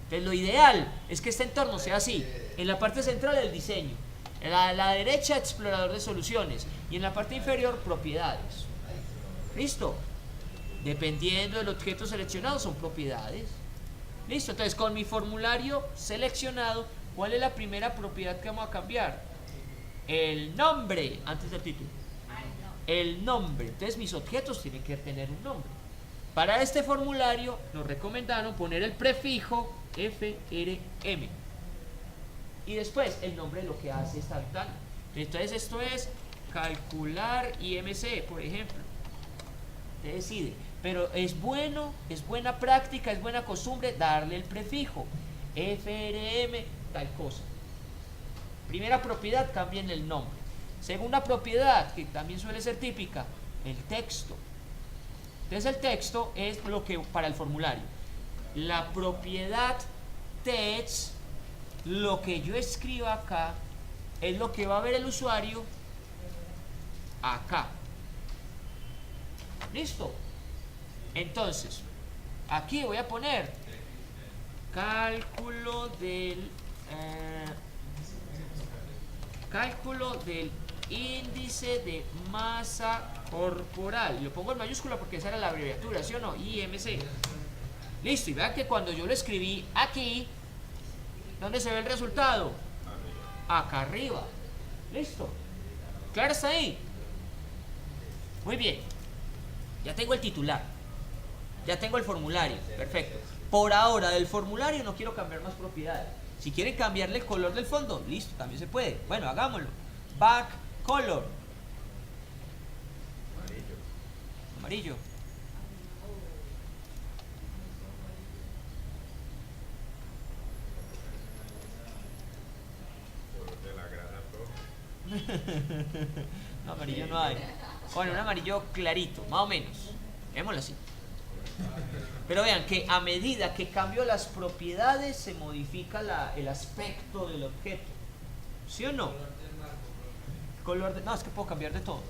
Entonces lo ideal es que este entorno sea así. En la parte central el diseño, en la derecha explorador de soluciones y en la parte inferior propiedades. Listo. Dependiendo del objeto seleccionado son propiedades. Listo, entonces con mi formulario seleccionado, ¿cuál es la primera propiedad que vamos a cambiar? El nombre, antes del título. El nombre. Entonces mis objetos tienen que tener un nombre. Para este formulario nos recomendaron poner el prefijo FRM. y después el nombre de lo que hace esta ventana. Entonces esto es calcular IMC, por ejemplo. Usted decide, pero es bueno, es buena práctica, es buena costumbre darle el prefijo FRM tal cosa. Primera propiedad, cambien el nombre. Segunda propiedad, que también suele ser típica, el texto. Entonces el texto es lo que para el formulario. La propiedad text, lo que yo escriba acá, es lo que va a ver el usuario acá. ¿Listo? Entonces, aquí voy a poner cálculo del índice de masa corporal. Lo pongo en mayúscula porque esa era la abreviatura, ¿sí o no? IMC. Listo, y vean que cuando yo lo escribí aquí, ¿dónde se ve el resultado? Acá arriba. Listo. ¿Claro está ahí? Muy bien. Ya tengo el titular. Ya tengo el formulario. Perfecto. Por ahora del formulario no quiero cambiar más propiedades. Si quieren cambiarle el color del fondo, listo, también se puede. Bueno, hagámoslo. Back color. Amarillo. Por de la grasa roja. No, amarillo no hay. Bueno, un amarillo clarito, más o menos. Veámoslo así. Pero vean que a medida que cambio las propiedades se modifica el aspecto del objeto. ¿Sí o no? No, es que puedo cambiar de todo.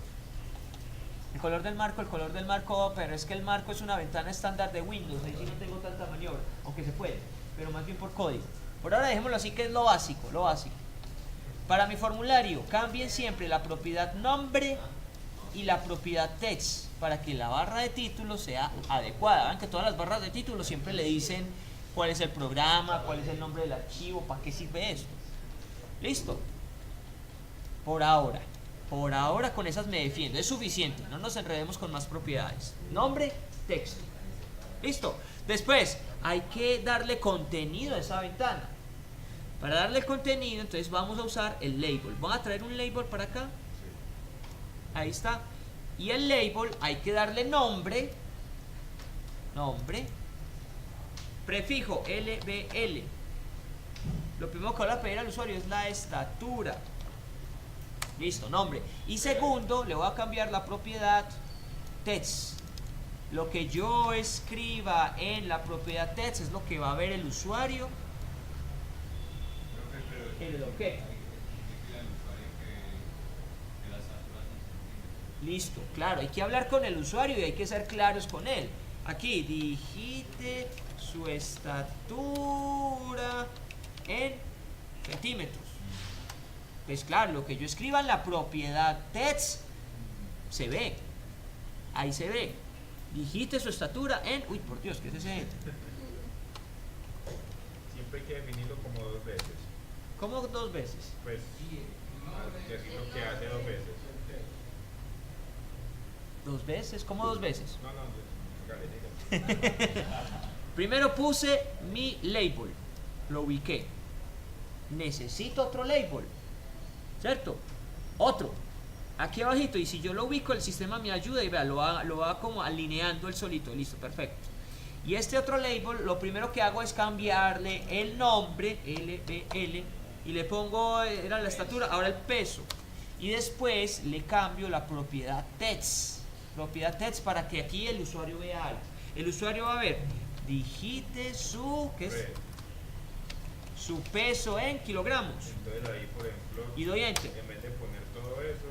El color del marco, pero es que el marco es una ventana estándar de Windows, ahí sí no tengo tanta maniobra, aunque se puede, pero más bien por código. Por ahora dejémoslo así, que es lo básico, lo básico. Para mi formulario, cambien siempre la propiedad nombre y la propiedad text para que la barra de título sea adecuada. Vean que todas las barras de título siempre le dicen cuál es el programa, cuál es el nombre del archivo, para qué sirve esto. ¿Listo? Por ahora con esas me defiendo, es suficiente, no nos enredemos con más propiedades. Nombre, texto. ¿Listo? Después hay que darle contenido a esa ventana. Para darle contenido, entonces vamos a usar el label. Voy a traer un label para acá. Ahí está. Y el label hay que darle nombre. Prefijo LBL. Lo primero que voy a pedir al usuario es la estatura. Listo, nombre. Y segundo, le voy a cambiar la propiedad text. Lo que yo escriba en la propiedad text es lo que va a ver el usuario en el objeto. Listo, claro, hay que hablar con el usuario y hay que ser claros con él. Aquí, digite su estatura en centímetros. Pues claro, lo que yo escriba en la propiedad text se ve. Ahí se ve. Digite su estatura en... Uy, por Dios, ¿qué es ese? Siempre hay que definirlo como 2 veces. ¿Cómo 2 veces? Pues, decir lo que hace 2 veces. 2 veces, ¿cómo 2 veces? No, dígale. Primero puse mi label, lo ubiqué. Necesito otro label, ¿cierto? Otro, aquí abajito, y si yo lo ubico el sistema me ayuda y vea, lo va como alineando el solito, listo, perfecto. Y este otro label, lo primero que hago es cambiarle el nombre, LBL, y le pongo, era la estatura, ahora el peso. Y después le cambio la propiedad text. Propiedad text para que aquí el usuario vea algo. El usuario va a ver, digite su, ¿qué es? Su peso en kilogramos. Entonces ahí, por ejemplo, Y doy enter. en vez de poner todo eso,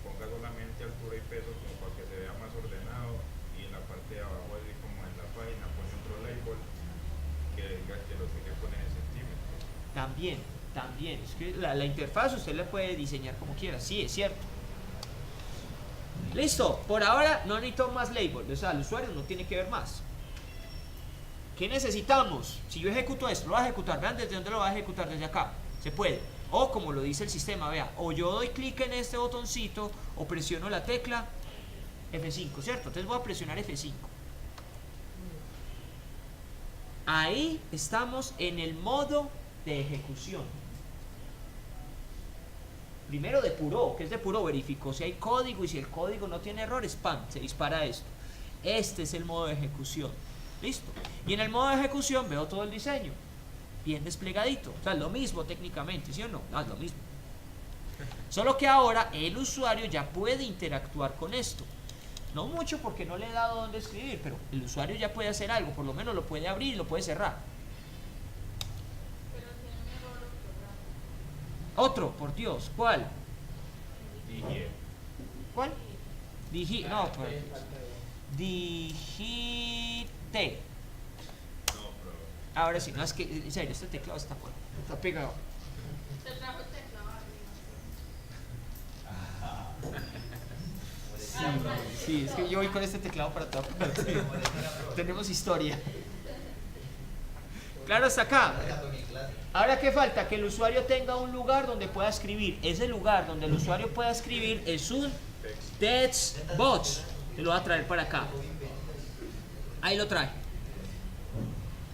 ponga solamente altura y peso como para que se vea más ordenado, y en la parte de abajo, así como en la página, pone otro label que diga que lo tiene que poner en centímetros. También. Es que la interfaz usted la puede diseñar como quiera, sí, es cierto. Listo, por ahora no necesito más label, o sea, el usuario no tiene que ver más. ¿Qué necesitamos? Si yo ejecuto esto, lo voy a ejecutar, vean desde dónde lo voy a ejecutar, desde acá, se puede. O como lo dice el sistema, vea, o yo doy clic en este botoncito o presiono la tecla F5, ¿cierto? Entonces voy a presionar F5. Ahí estamos en el modo de ejecución. Primero depuró. ¿Qué es depuró? Verificó si hay código y si el código no tiene errores, ¡pam!, se dispara esto. Este es el modo de ejecución. ¿Listo? Y en el modo de ejecución veo todo el diseño. Bien desplegadito. O sea, es lo mismo técnicamente, ¿sí o no? No, es lo mismo. Solo que ahora el usuario ya puede interactuar con esto. No mucho porque no le he dado dónde escribir, pero el usuario ya puede hacer algo. Por lo menos lo puede abrir y lo puede cerrar. Pero tiene un error ortográfico. Otro, por Dios. ¿Cuál? Dije, ¿Cuál? No, pues, Falta de- digite. no, pero Ahora sí, no, es que en serio, este teclado está bueno, está pegado. Se trajo el teclado arriba. Sí, es que yo voy con este teclado para todo. Tenemos historia. Claro, hasta acá. Ahora, ¿qué falta? Que el usuario tenga un lugar donde pueda escribir. Ese lugar donde el usuario pueda escribir es un text box. Te lo voy a traer para acá. Ahí lo trae.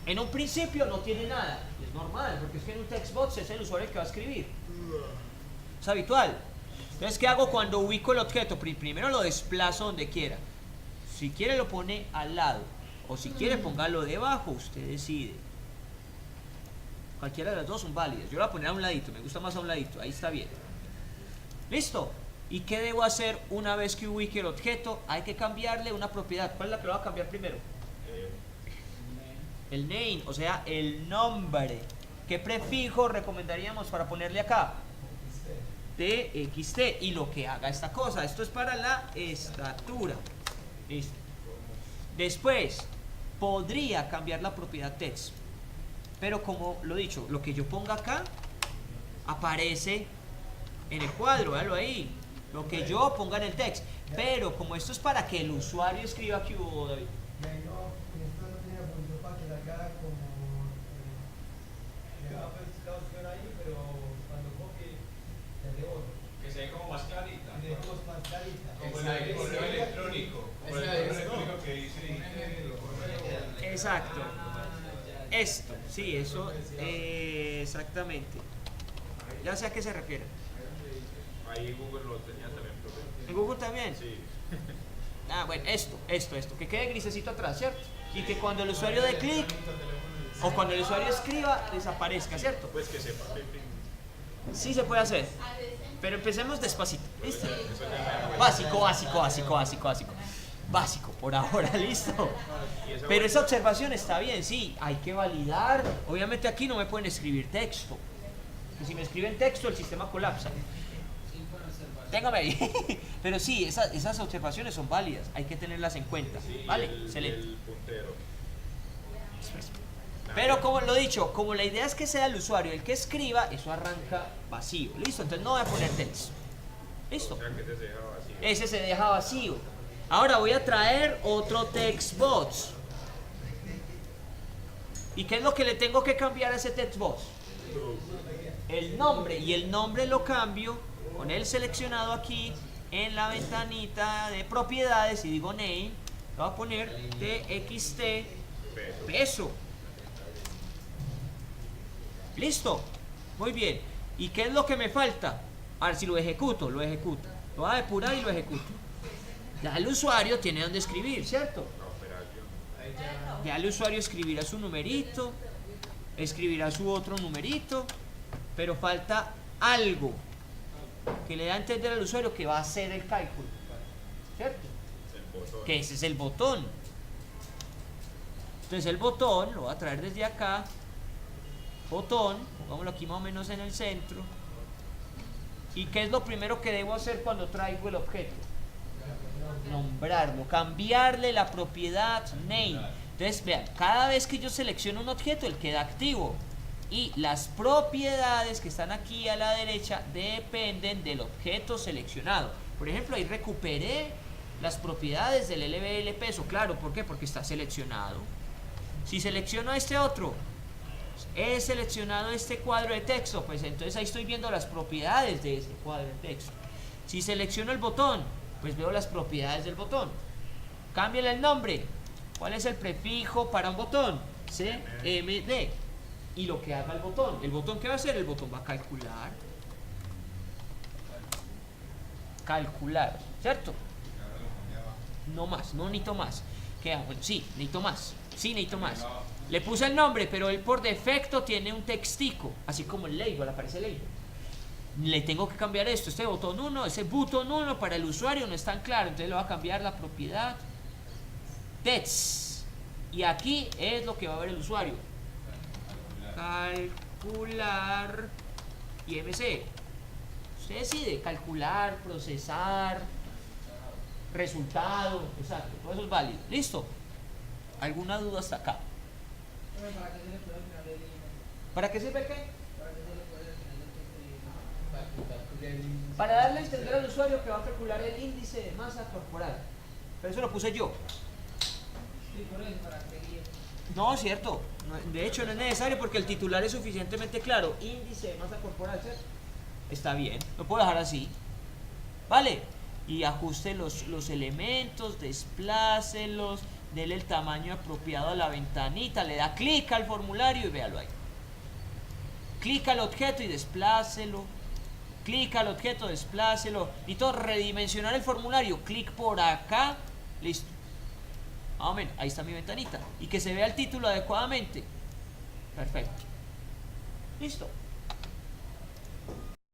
En un principio no tiene nada. Es normal, porque es que en un text box es el usuario que va a escribir. Es habitual. Entonces, ¿qué hago cuando ubico el objeto? Primero lo desplazo donde quiera. Si quiere lo pone al lado. O si quiere póngalo debajo, usted decide. Cualquiera de las dos son válidas. Yo lo voy a poner a un ladito, me gusta más a un ladito. Ahí está bien. ¿Listo? ¿Y qué debo hacer una vez que ubique el objeto? Hay que cambiarle una propiedad. ¿Cuál es la que lo va a cambiar primero? El name, o sea, el nombre. ¿Qué prefijo recomendaríamos para ponerle acá? TXT. Y lo que haga esta cosa. Esto es para la estatura. Listo. Después, podría cambiar la propiedad text. Pero como lo dicho, lo que yo ponga acá aparece en el cuadro, véalo ahí. Lo que yo ponga en el text. Pero como esto es para que el usuario escriba, ¿qué hubo, David? Y ahí no, y esto no tiene la función para que salga como le da pues la opción ahí, pero cuando copie se rebota. Que se ve como más clarita. Y dejemos más clarita. Como la del correo electrónico. Como el correo electrónico que dice lo pone. Exacto. Esto, sí, eso, exactamente. Ya sé a qué se refiere. ahí Google lo tenía también, profe. ¿En Google también? Sí. Ah, bueno, esto, que quede grisecito atrás, ¿cierto? Y que cuando el usuario dé clic o cuando el usuario escriba, desaparezca, ¿cierto? Pues que sepa. Sí se puede hacer, pero empecemos despacito, ¿listo? Básico. Básico, por ahora, listo. Pero esa observación está bien, sí, hay que validar. Obviamente aquí no me pueden escribir texto. Y si me escriben texto, el sistema colapsa. Téngame ahí. Pero sí, esas observaciones son válidas, hay que tenerlas en cuenta. ¿Vale? Excelente. El puntero. Pero como lo dicho, como la idea es que sea el usuario el que escriba, eso arranca vacío. ¿Listo? Entonces no voy a poner texto. ¿Listo? O sea que ese se deja vacío. Ese se deja vacío. Ahora voy a traer otro text box. ¿Y qué es lo que le tengo que cambiar a ese text box? El nombre. Y el nombre lo cambio con el seleccionado aquí en la ventanita de propiedades y digo name. Le voy a poner txt peso. ¿Listo? Muy bien. ¿Y qué es lo que me falta? A ver si lo ejecuto. Lo voy a depurar y lo ejecuto. Ya el usuario tiene donde escribir, ¿cierto? La operación. Ya el usuario escribirá su numerito, escribirá su otro numerito, pero falta algo que le da a entender al usuario que va a hacer el cálculo, ¿cierto? El botón. Que ese es el botón. Entonces el botón lo voy a traer desde acá. Botón, pongámoslo aquí más o menos en el centro. ¿Y qué es lo primero que debo hacer cuando traigo el objeto? Nombrarlo, cambiarle la propiedad name. Entonces, vean, cada vez que yo selecciono un objeto, él queda activo. Y las propiedades que están aquí a la derecha dependen del objeto seleccionado. Por ejemplo, ahí recuperé las propiedades del LBL peso. Claro, ¿por qué? Porque está seleccionado. Si selecciono este otro, he seleccionado este cuadro de texto, pues entonces ahí estoy viendo las propiedades de este cuadro de texto. Si selecciono el botón, pues veo las propiedades del botón. Cámbiale el nombre. ¿Cuál es el prefijo para un botón? CMD. Y lo que haga el botón. ¿El botón qué va a hacer? El botón va a calcular. calcular, ¿cierto? No más, no necesito más. ¿Qué hago? Sí, necesito más. Sí, necesito más. Le puse el nombre, pero él por defecto tiene un textico, así como el label, aparece el label. Le tengo que cambiar esto, este botón 1, ese botón 1 para el usuario no es tan claro, entonces le voy a cambiar la propiedad text. Y aquí es lo que va a ver el usuario. Calcular IMC. Usted decide calcular, procesar, resultado, exacto, todo eso es válido. ¿Listo? ¿Alguna duda hasta acá? ¿Para qué se le puede crear el email? ¿Para qué sirve qué? ¿Para qué se le puede crear el email? Para darle a entender al usuario que va a calcular el índice de masa corporal. Pero eso lo puse yo. Sí, por eso, para que guíe. No, cierto. De hecho no es necesario porque el titular es suficientemente claro. Índice de masa corporal, ¿cierto? Está bien, lo puedo dejar así. Vale. Y ajuste los elementos, desplácelos, dele el tamaño apropiado a la ventanita, le da clic al formulario y véalo ahí. Clic al objeto y desplácelo. Clic al objeto, desplácelo. Necesito redimensionar el formulario. Clic por acá. Listo. Amén. Ahí está mi ventanita. Y que se vea el título adecuadamente. Perfecto. Listo.